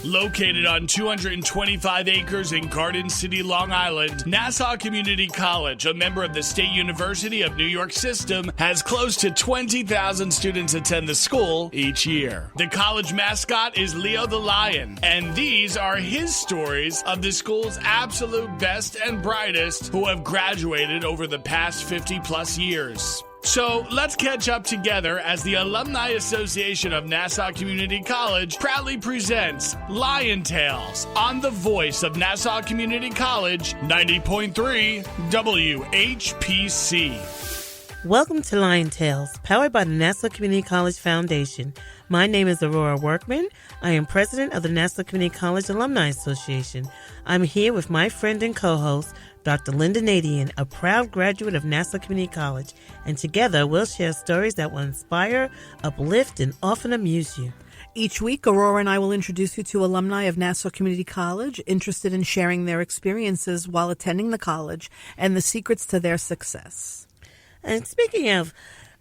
Located on 225 acres in Garden City, Long Island, Nassau Community College, a member of the State University of New York system, has close to 20,000 students attend the school each year. The college mascot is Leo the Lion, and these are his stories of the school's absolute best and brightest who have graduated over the past 50-plus years. So let's catch up together as the Alumni Association of Nassau Community College proudly presents Lion Tales on the voice of Nassau Community College, 90.3 WHPC. Welcome to Lion Tales, powered by the Nassau Community College Foundation. My name is Aurora Workman. I am president of the Nassau Community College Alumni Association. I'm here with my friend and co-host, Dr. Lynnda Nadien, a proud graduate of Nassau Community College, and together we'll share stories that will inspire, uplift, and often amuse you. Each week, Aurora and I will introduce you to alumni of Nassau Community College interested in sharing their experiences while attending the college and the secrets to their success. And speaking of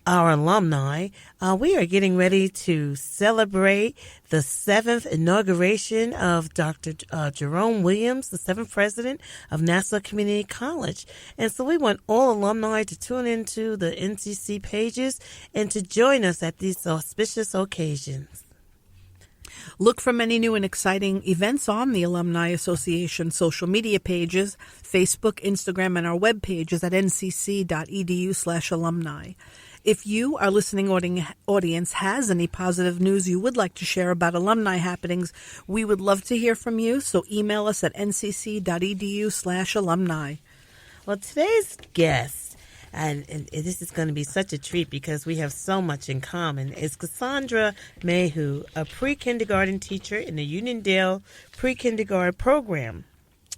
our alumni, we are getting ready to celebrate the 7th inauguration of Dr. Jerome Williams, the 7th president of Nassau Community College. And so we want all alumni to tune into the NCC pages and to join us at these auspicious occasions. Look for many new and exciting events on the Alumni Association social media pages, Facebook, Instagram, and our web pages at ncc.edu/alumni. If you, our listening audience, has any positive news you would like to share about alumni happenings, we would love to hear from you, so email us at ncc.edu/alumni. Well, today's guest, and this is going to be such a treat because we have so much in common, is Cassandra Mehu, a pre-kindergarten teacher in the Uniondale pre-kindergarten program.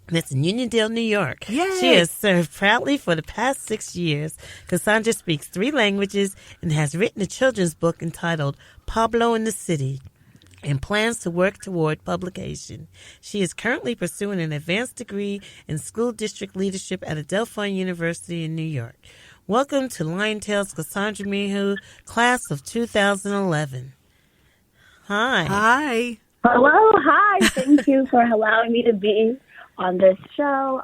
That's in Uniondale, New York. Yay. She has served proudly for the past 6 years. Cassandra speaks 3 languages and has written a children's book entitled Pablo In The City and plans to work toward publication. She is currently pursuing an advanced degree in school district leadership at Adelphi University in New York. Welcome to Lion Tales, Cassandra Mehu, class of 2011. Hi. Hi. Hello. Hi. Thank you for allowing me to be on this show.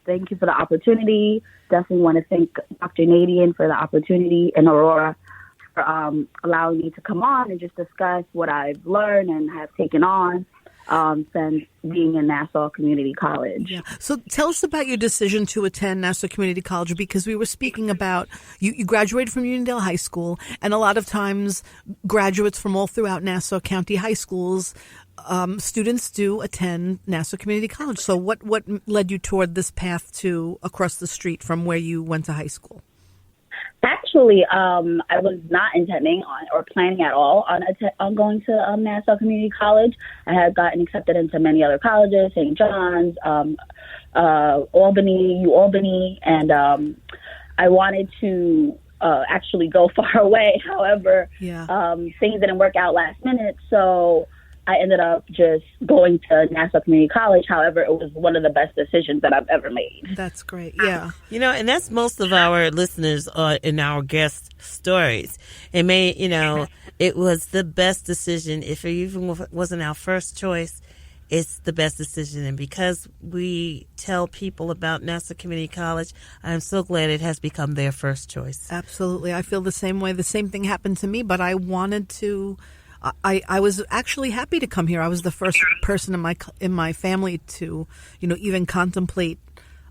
Thank you for the opportunity. Definitely want to thank Dr. Nadien for the opportunity and Aurora for allowing me to come on and just discuss what I've learned and have taken on since being in Nassau Community College. Yeah. So tell us about your decision to attend Nassau Community College, because we were speaking about you graduated from Uniondale High School, and a lot of times graduates from all throughout Nassau County high schools, students do attend Nassau Community College. So what led you toward this path to across the street from where you went to high school? Actually, I was not intending on or planning at all on going to Nassau Community College. I had gotten accepted into many other colleges, St. John's, Albany, UAlbany, and I wanted to actually go far away. However, things didn't work out last minute, so I ended up just going to Nassau Community College. However, it was one of the best decisions that I've ever made. That's great. Yeah. You know, and that's most of our listeners in our guest stories. It it was the best decision. If it even wasn't our first choice, it's the best decision. And because we tell people about Nassau Community College, I'm so glad it has become their first choice. Absolutely. I feel the same way. The same thing happened to me, but I wanted to... I was actually happy to come here. I was the first person in my family to, even contemplate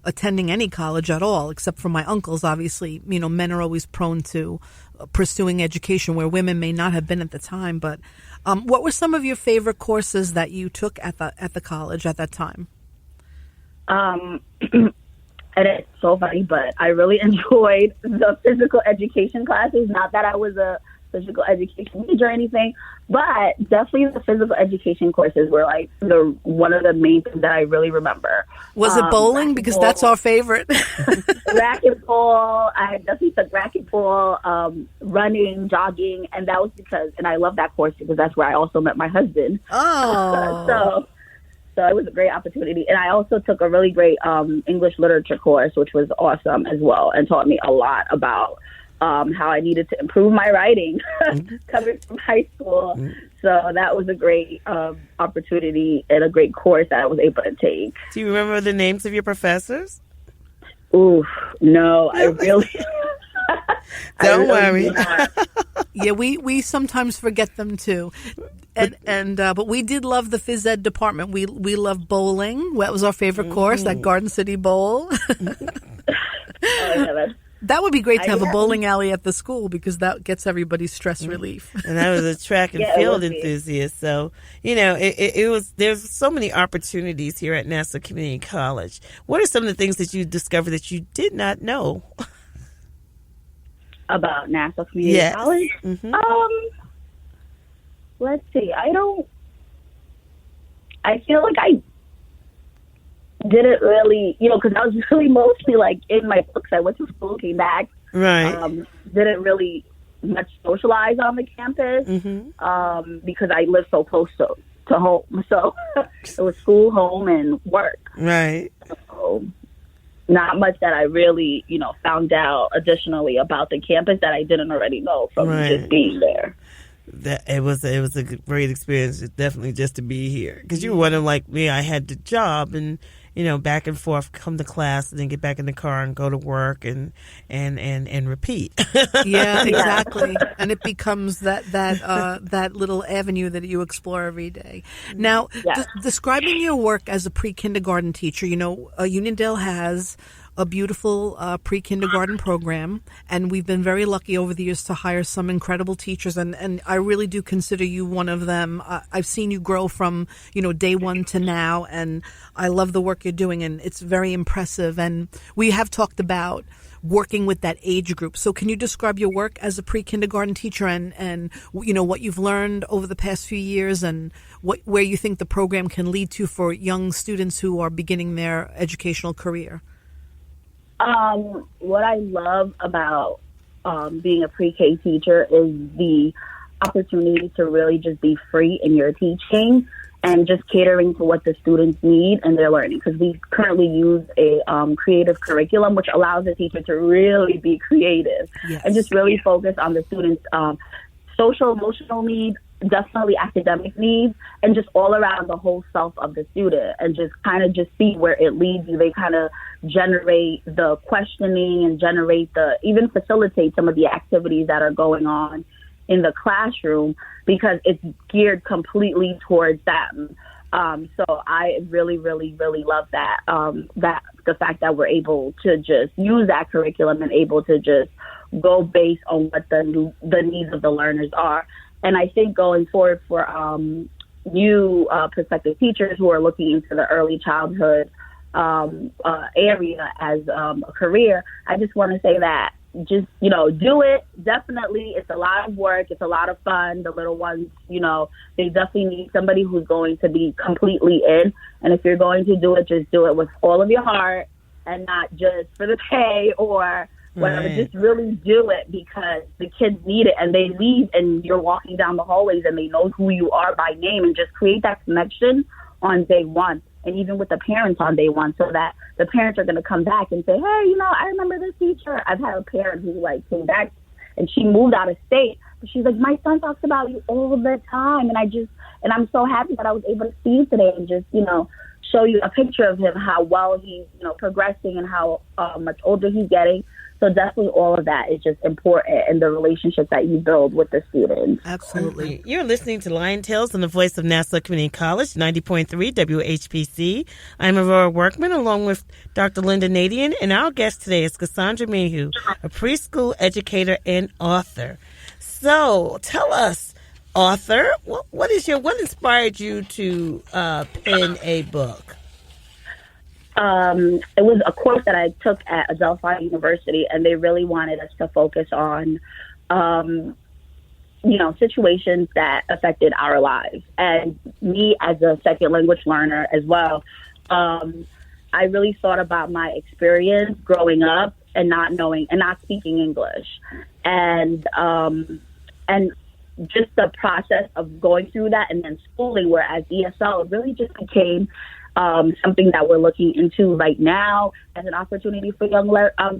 attending any college at all, except for my uncles. Obviously, men are always prone to pursuing education where women may not have been at the time. But what were some of your favorite courses that you took at the college at that time? And it's so funny, but I really enjoyed the physical education classes. Not that I was a physical education major or anything, but definitely the physical education courses were like one of the main things that I really remember. Was it bowling? Because that's our favorite. Racquetball. I definitely took racquetball, running, jogging, and that was and I love that course because that's where I also met my husband. Oh. So it was a great opportunity. And I also took a really great English literature course, which was awesome as well, and taught me a lot about how I needed to improve my writing coming from high school. So that was a great opportunity and a great course that I was able to take. Do you remember the names of your professors? Ooh, no, I really... Don't worry. Yeah, we sometimes forget them too. But we did love the phys ed department. We loved bowling. That was our favorite course, that Garden City Bowl. That would be great to have a bowling alley at the school because that gets everybody stress relief. And I was a track and field enthusiast, so there's so many opportunities here at Nassau Community College. What are some of the things that you discovered that you did not know about Nassau Community College? Mm-hmm. Let's see. I feel like I didn't really, because I was really mostly like in my books. I went to school, came back. Right. Didn't really much socialize on the campus because I lived so close to home. So it was school, home, and work. Right. So not much that I really, found out additionally about the campus that I didn't already know from just being there. It was a great experience, definitely, just to be here. Because you were one of like me. I had the job and back and forth, come to class and then get back in the car and go to work and repeat. Yeah, exactly. And it becomes that little avenue that you explore every day. Now, describing your work as a pre-kindergarten teacher, Uniondale has a beautiful pre-kindergarten program, and we've been very lucky over the years to hire some incredible teachers, and I really do consider you one of them. I've seen you grow from, day one to now, and I love the work you're doing, and it's very impressive, and we have talked about working with that age group. So can you describe your work as a pre-kindergarten teacher and what you've learned over the past few years and where you think the program can lead to for young students who are beginning their educational career? What I love about being a pre-K teacher is the opportunity to really just be free in your teaching and just catering to what the students need and their learning. Because we currently use a creative curriculum, which allows the teacher to really be creative and just really focus on the students' social, emotional needs, definitely academic needs, and just all around the whole self of the student, and just kind of just see where it leads you. They kind of generate the questioning and even facilitate some of the activities that are going on in the classroom because it's geared completely towards them. So I really, really, really love that, that the fact that we're able to just use that curriculum and able to just go based on what the needs of the learners are. And I think going forward for new prospective teachers who are looking into the early childhood area as a career, I just want to say that just, do it. Definitely. It's a lot of work. It's a lot of fun. The little ones, they definitely need somebody who's going to be completely in. And if you're going to do it, just do it with all of your heart and not just for the pay or whatever. Right. Just really do it because the kids need it, and they leave and you're walking down the hallways and they know who you are by name, and just create that connection on day one, and even with the parents on day one, so that the parents are going to come back and say, hey, I remember this teacher. I've had a parent who came back and she moved out of state, but she's like, my son talks about you all the time, and I'm so happy that I was able to see you today and just show you a picture of him, how well he's progressing and how much older he's getting. So definitely all of that is just important in the relationship that you build with the students. Absolutely. You're listening to Lion Tales on the voice of Nassau Community College, 90.3 WHPC. I'm Aurora Workman along with Dr. Lynnda Nadien, and our guest today is Cassandra Mehu, a preschool educator and author. So tell us, author, what inspired you to pen a book? It was a course that I took at Adelphi University, and they really wanted us to focus on, situations that affected our lives. And me as a second language learner as well, I really thought about my experience growing up and not knowing and not speaking English, and just the process of going through that and then schooling, whereas ESL really just became something that we're looking into right now as an opportunity for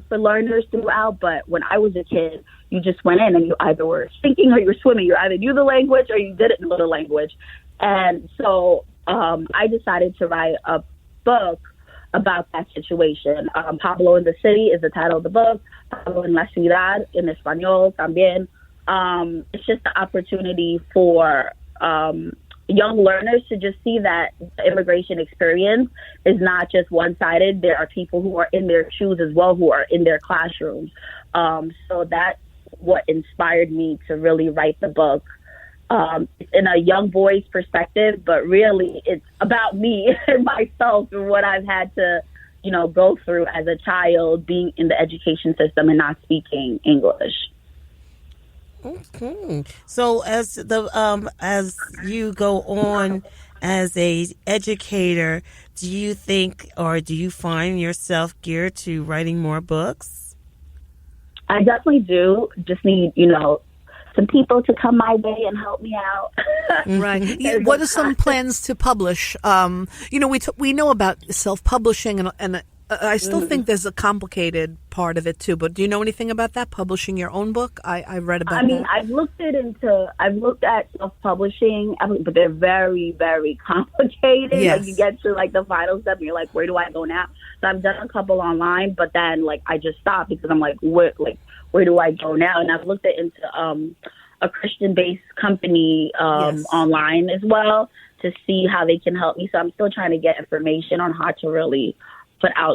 for learners throughout. But when I was a kid, you just went in and you either were thinking or you were swimming. You either knew the language or you didn't know the language. And so I decided to write a book about that situation. Pablo in the City is the title of the book. Pablo en la Ciudad in Espanol también. It's just the opportunity for young learners to just see that the immigration experience is not just one-sided. There are people who are in their shoes as well, who are in their classrooms. So that's what inspired me to really write the book. In a young boy's perspective, but really it's about me and myself and what I've had to, go through as a child being in the education system and not speaking English. Okay. So as you go on as a educator, do you think or do you find yourself geared to writing more books? I definitely do. Just need, some people to come my way and help me out. Right. Yeah, what are some plans to publish? We know about self-publishing, and I still think there's a complicated part of it too. But do you know anything about that? Publishing your own book? I read about. That. I've looked at self-publishing, but they're very, very complicated. Yes. Like you get to the final step, and you're like, where do I go now? So I've done a couple online, but then I just stopped because I'm like, where do I go now? And I've looked into a Christian-based company Yes. online as well to see how they can help me. So I'm still trying to get information on how to really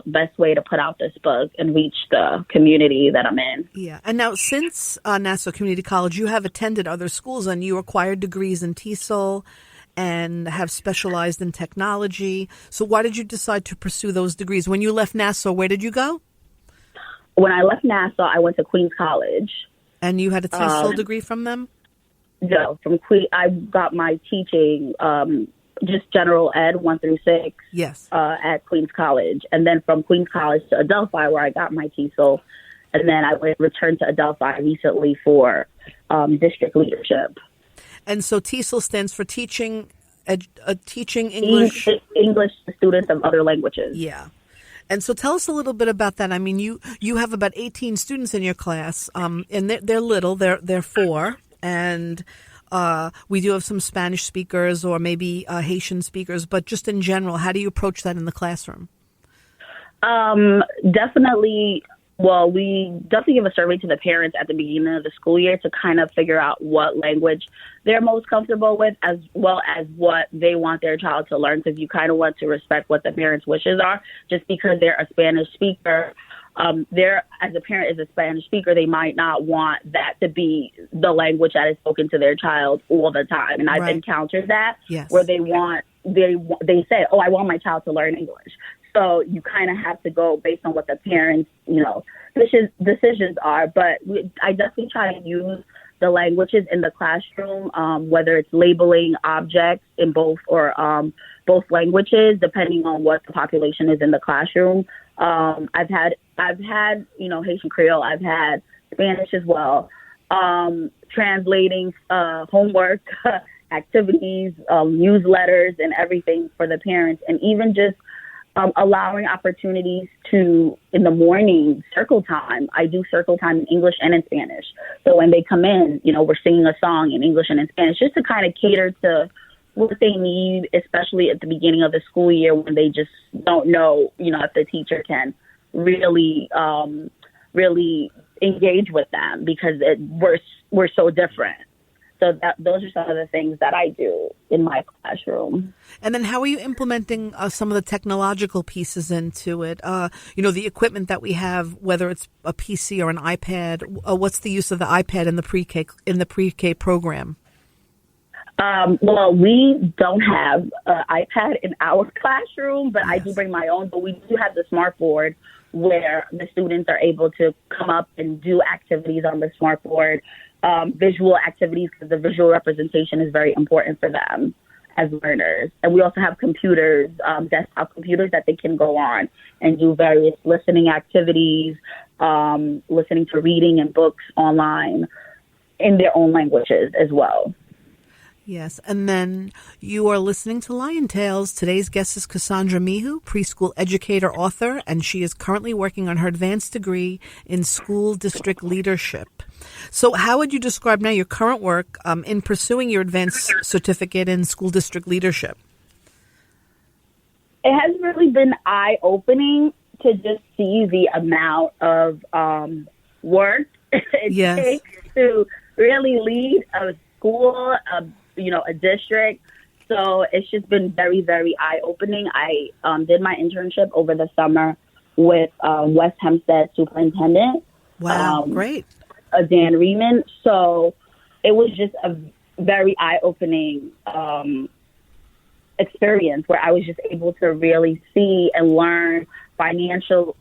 best way to put out this book and reach the community that I'm in. Yeah. And now since Nassau Community College, you have attended other schools and you acquired degrees in TESOL and have specialized in technology. So why did you decide to pursue those degrees? When you left Nassau, where did you go? When I left Nassau, I went to Queens College. And you had a TESOL degree from them? No, from Queen. I got my teaching, just general ed 1 through 6. Yes. At Queens College, and then from Queens College to Adelphi, where I got my TESOL, and then I returned to Adelphi recently for district leadership. And so TESOL stands for teaching English to students of other languages. Yeah. And so tell us a little bit about that. I mean, you have about 18 students in your class, and they're little. They're 4, and we do have some Spanish speakers or maybe Haitian speakers. But just in general, how do you approach that in the classroom? Definitely. Well, we definitely give a survey to the parents at the beginning of the school year to kind of figure out what language they're most comfortable with, as well as what they want their child to learn, because you kind of want to respect what the parents' wishes are. Just because they're a Spanish speaker, as a parent is a Spanish speaker, they might not want that to be the language that is spoken to their child all the time. And I've encountered that where they say, oh, I want my child to learn English. So you kind of have to go based on what the parents, decisions are. But I definitely try to use the languages in the classroom, whether it's labeling objects in both languages, depending on what the population is in the classroom. I've had Haitian Creole. I've had Spanish as well. Translating homework, activities, newsletters, and everything for the parents, and even just allowing opportunities to, in the morning, circle time. I do circle time in English and in Spanish. So when they come in, we're singing a song in English and in Spanish, just to kind of cater to what they need, especially at the beginning of the school year when they just don't know, if the teacher can really engage with them because we're so different. So those are some of the things that I do in my classroom. And then how are you implementing some of the technological pieces into it? The equipment that we have, whether it's a PC or an iPad, what's the use of the iPad in the pre-K program? Well, we don't have an iPad in our classroom, but I do bring my own. But we do have the smart board where the students are able to come up and do activities on the smart board. Visual activities, because the visual representation is very important for them as learners. And we also have computers, desktop computers that they can go on and do various listening activities, listening to reading and books online in their own languages as well. Yes, and then you are listening to Lion Tales. Today's guest is Cassandra Mehu, preschool educator, author, and she is currently working on her advanced degree in school district leadership. So how would you describe now your current work in pursuing your advanced certificate in school district leadership? It has really been eye-opening to just see the amount of work it takes to really lead a school, a district. So it's just been very, very eye-opening. I did my internship over the summer with West Hempstead Superintendent. Wow, great. Dan Riemann. So it was just a very eye-opening experience where I was just able to really see and learn financial,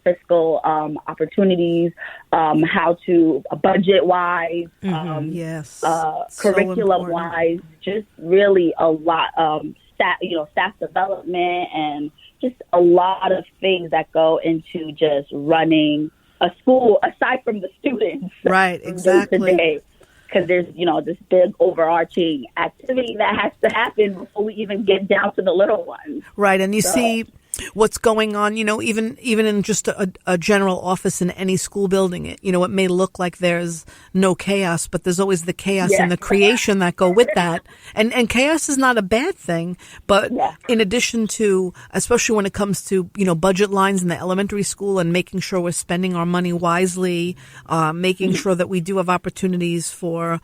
fiscal opportunities, how to budget-wise, curriculum-wise, just really a lot, staff development, and just a lot of things that go into just running a school aside from the students. Right, exactly. Because there's, this big overarching activity that has to happen before we even get down to the little ones. Right, and you see what's going on, even in just a general office in any school building. It may look like there's no chaos, but there's always the chaos and the creation that go with that. And chaos is not a bad thing, but in addition to, especially when it comes to, budget lines in the elementary school and making sure we're spending our money wisely, making sure that we do have opportunities for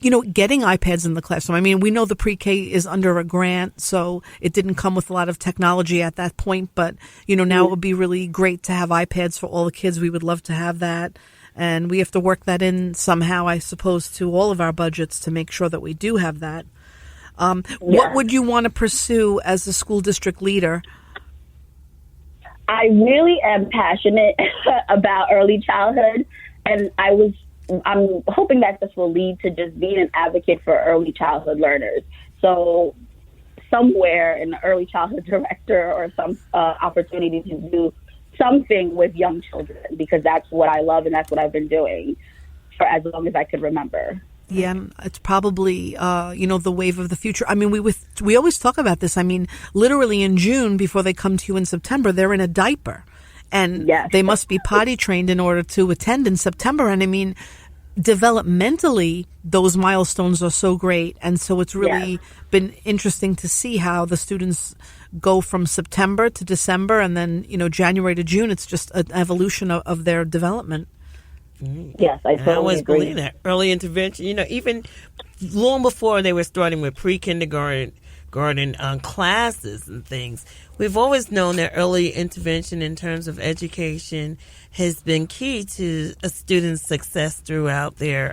getting iPads in the classroom. I mean, we know the pre-K is under a grant, so it didn't come with a lot of technology at that point. But, now it would be really great to have iPads for all the kids. We would love to have that. And we have to work that in somehow, I suppose, to all of our budgets to make sure that we do have that. What would you want to pursue as a school district leader? I really am passionate about early childhood, and I'm hoping that this will lead to just being an advocate for early childhood learners. So somewhere an early childhood director or some opportunity to do something with young children, because that's what I love and that's what I've been doing for as long as I could remember. Yeah, it's probably, the wave of the future. I mean, we always talk about this. I mean, literally in June, before they come to you in September, they're in a diaper. And they must be potty trained in order to attend in September. And I mean, developmentally, those milestones are so great. And so it's really been interesting to see how the students go from September to December and then, January to June. It's just an evolution of their development. Yes, I totally always agree. believe that. Early intervention, even long before they were starting with pre-kindergarten classes and things, we've always known that early intervention in terms of education has been key to a student's success throughout their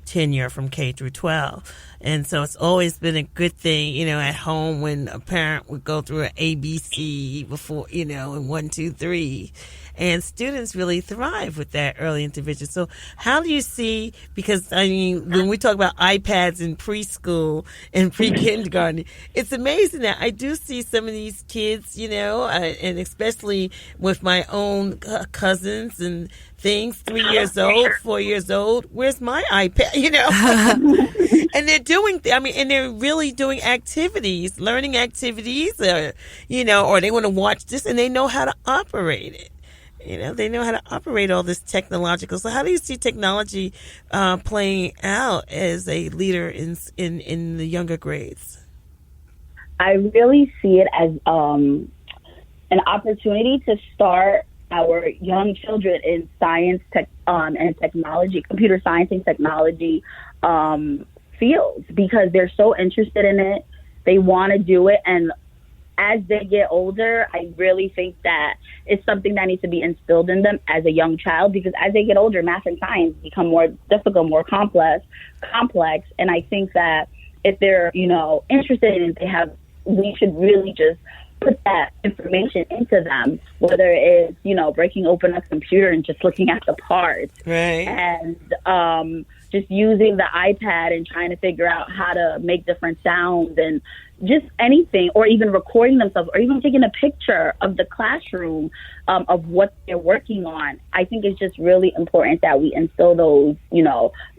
tenure from K through 12. And so it's always been a good thing, at home when a parent would go through an ABC before, and 1, 2, 3. And students really thrive with that early intervention. So how do you see, because when we talk about iPads in preschool and pre-kindergarten, it's amazing that I do see some of these kids, and especially with my own cousins and things, 3 years old, 4 years old, where's my iPad, And they're doing, and they're really doing activities, learning activities, or they want to watch this and they know how to operate it. They know how to operate all this technological. So how do you see technology playing out as a leader in the younger grades? I really see it as an opportunity to start our young children in science and technology, computer science and technology fields, because they're so interested in it. They want to do it. And as they get older, I really think that it's something that needs to be instilled in them as a young child, because as they get older, math and science become more difficult, more complex. And I think that if they're, interested in it, we should really just put that information into them, whether it's, breaking open a computer and just looking at the parts. Right. And just using the iPad and trying to figure out how to make different sounds and just anything, or even recording themselves, or even taking a picture of the classroom of what they're working on. I think it's just really important that we instill those,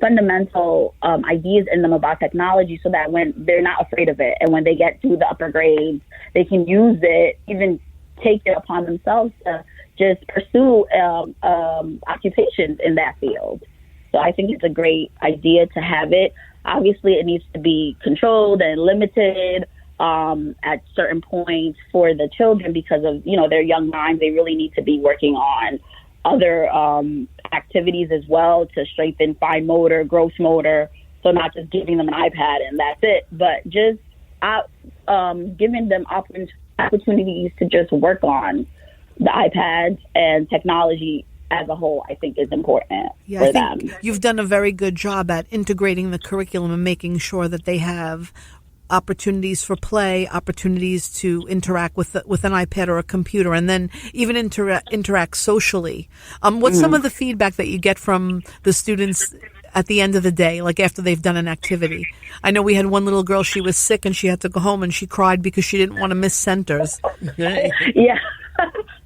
fundamental ideas in them about technology, so that when they're not afraid of it, and when they get to the upper grades, they can use it, even take it upon themselves to just pursue occupations in that field. So I think it's a great idea to have it. Obviously, it needs to be controlled and limited at certain points for the children, because of, their young minds. They really need to be working on other activities as well to strengthen fine motor, gross motor. So not just giving them an iPad and that's it, but just giving them opportunities to just work on the iPads and technology as a whole, I think is important for them. You've done a very good job at integrating the curriculum and making sure that they have opportunities for play, opportunities to interact with an iPad or a computer, and then even interact socially. What's some of the feedback that you get from the students at the end of the day, like after they've done an activity? I know we had one little girl, she was sick and she had to go home and she cried because she didn't want to miss centers. Yeah.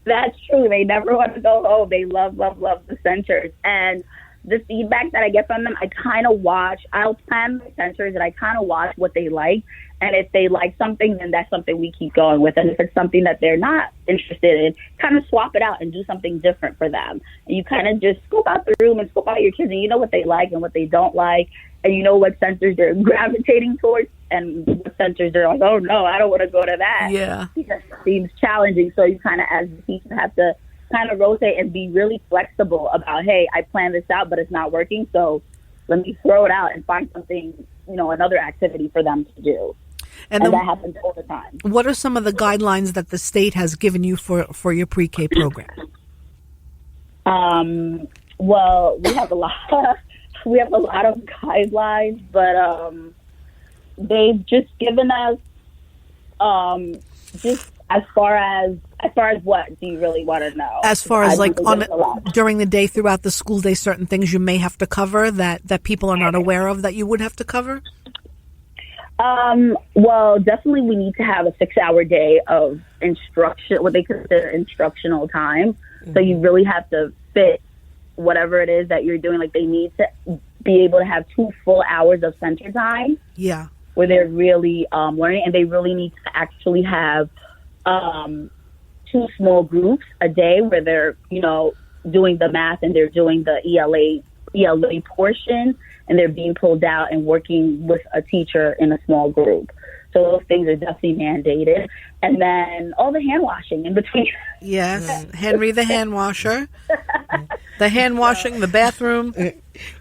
That's true. They never want to go home. They love the centers. And the feedback that I get from them, I kind of watch. I'll plan my centers and I kind of watch what they like. And if they like something, then that's something we keep going with. And if it's something that they're not interested in, kind of swap it out and do something different for them. And you kind of just scope out the room and scope out your kids, and you know what they like and what they don't like. And you know what centers they're gravitating towards and what centers they're like, oh, no, I don't want to go to that. Yeah. Because it seems challenging. So you kind of, as the teacher, have to kind of rotate and be really flexible about, hey, I planned this out, but it's not working. So let me throw it out and find something, another activity for them to do. And that happens all the time. What are some of the guidelines that the state has given you for your pre-K program? Well, we have a lot of guidelines, but they've just given us just as far as what do you really want to know? As far as during the day, throughout the school day, certain things you may have to cover that people are not aware of that you would have to cover? Well, definitely we need to have a 6-hour day of instruction, what they consider instructional time. Mm-hmm. So you really have to fit whatever it is that you're doing. Like, they need to be able to have 2 full hours of center time. Yeah. Where they're really learning, and they really need to actually have 2 small groups a day where they're, doing the math and they're doing the ELA portion, and they're being pulled out and working with a teacher in a small group. So those things are definitely mandated. And then all the hand washing in between. Yes, Henry the hand washer. The hand washing, the bathroom.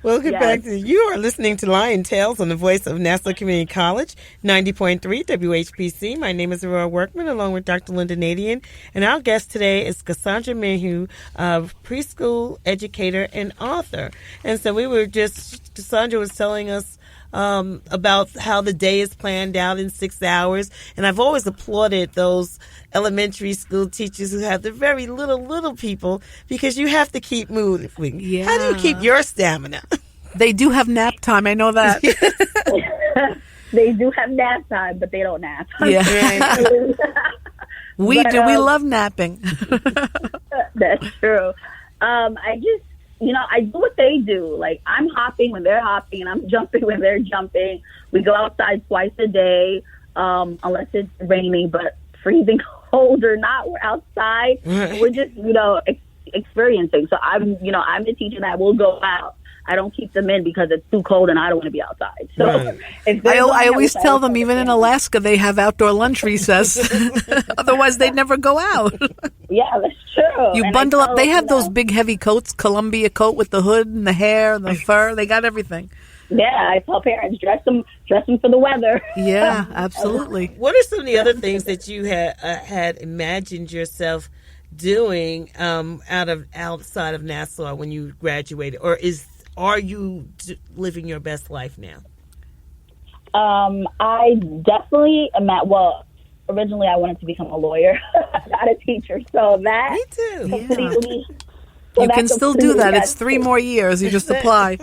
We'll get back to you. Are listening to Lion Tales on the voice of Nassau Community College, 90.3 WHPC. My name is Aurora Workman, along with Dr. Lynnda Nadien. And our guest today is Cassandra Mehu, a preschool educator and author. And so Cassandra was telling us about how the day is planned out in 6 hours. And I've always applauded those elementary school teachers who have the very little people, because you have to keep moving. Yeah. How do you keep your stamina? They do have nap time. I know that. They do have nap time, but they don't nap. Yeah. We do. We love napping. That's true. I do what they do. Like, I'm hopping when they're hopping, and I'm jumping when they're jumping. We go outside twice a day, unless it's raining, but freezing cold or not, we're outside. We're just, experiencing. So I'm the teacher that will go out. I don't keep them in because it's too cold and I don't want to be outside. So I always tell them, even in Alaska, they have outdoor lunch recess. Otherwise, they'd never go out. Yeah, that's true. You bundle up. They have those big, heavy coats, Columbia coat with the hood and the hair and the fur. They got everything. Yeah, I tell parents, dress them for the weather. Yeah, absolutely. What are some of the other things that you had imagined yourself doing outside of Nassau when you graduated, or are you living your best life now? I definitely am originally I wanted to become a lawyer, not a teacher. So that Me too. completely. You can still do that. It's 3 more years. You just apply.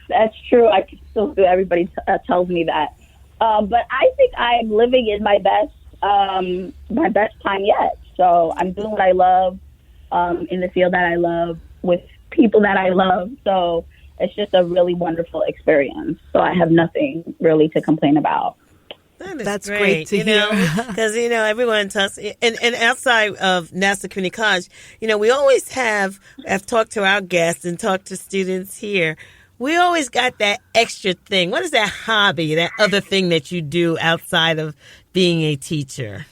That's true. I can still do. Everybody tells me that. But I think I'm living in my best time yet. So I'm doing what I love, in the field that I love, with people that I love. So it's just a really wonderful experience. So I have nothing really to complain about. That's great to hear. Because, everyone tells, and outside of Nassau Community College, we always have talked to our guests and talked to students here. We always got that extra thing. What is that hobby, that other thing that you do outside of being a teacher?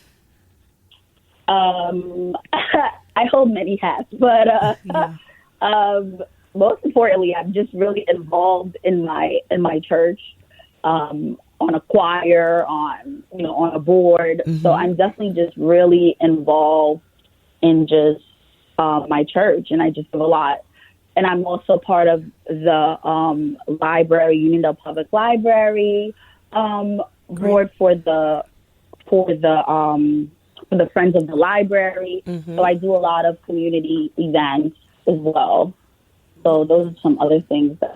I hold many hats, but most importantly, I'm just really involved in my church, on a choir, on a board. Mm-hmm. So I'm definitely just really involved in just my church, and I just do a lot. And I'm also part of the library, Uniondale Public Library, board for the Friends of the Library. Mm-hmm. So I do a lot of community events as well. So those are some other things that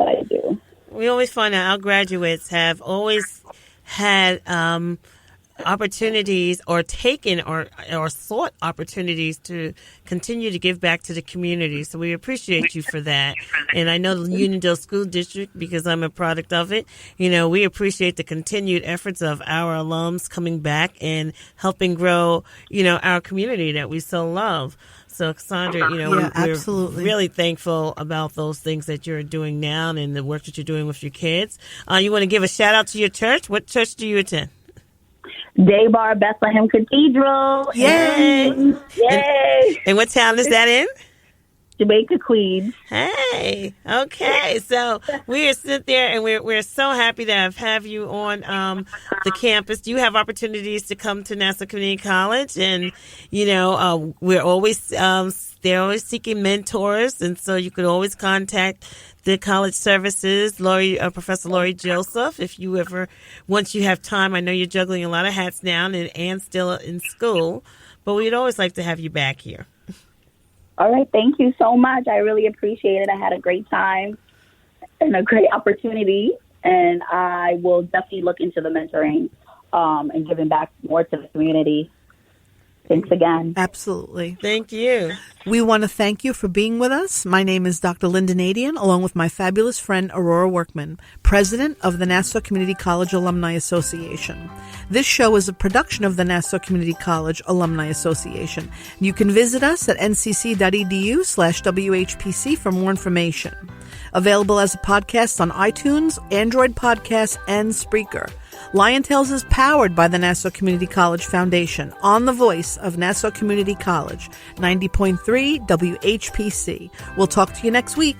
I do. We always find out our graduates have always had opportunities or taken or sought opportunities to continue to give back to the community. So we appreciate you for that. And I know the Uniondale School District, because I'm a product of it, we appreciate the continued efforts of our alums coming back and helping grow, our community that we so love. So, Cassandra, we're absolutely really thankful about those things that you're doing now and the work that you're doing with your kids. You want to give a shout out to your church? What church do you attend? Daybar Bethlehem Cathedral. Yay! Yay! And what town is that in? Jamaica, Queens. Hey, okay. So we are sitting there, and we're so happy to have you on the campus. Do you have opportunities to come to Nassau Community College? And we're always they're always seeking mentors, and so you could always contact the college services, Professor Lori Joseph, if you ever, once you have time. I know you're juggling a lot of hats now, and still in school, but we'd always like to have you back here. All right. Thank you so much. I really appreciate it. I had a great time and a great opportunity, and I will definitely look into the mentoring and giving back more to the community. Thanks again. Absolutely. Thank you. We want to thank you for being with us. My name is Dr. Lynnda Nadien, along with my fabulous friend Aurora Workman, president of the Nassau Community College Alumni Association. This show is a production of the Nassau Community College Alumni Association. You can visit us at ncc.edu/WHPC for more information. Available as a podcast on iTunes, Android Podcasts, and Spreaker. Lion Tales is powered by the Nassau Community College Foundation on the voice of Nassau Community College, 90.3 WHPC. We'll talk to you next week.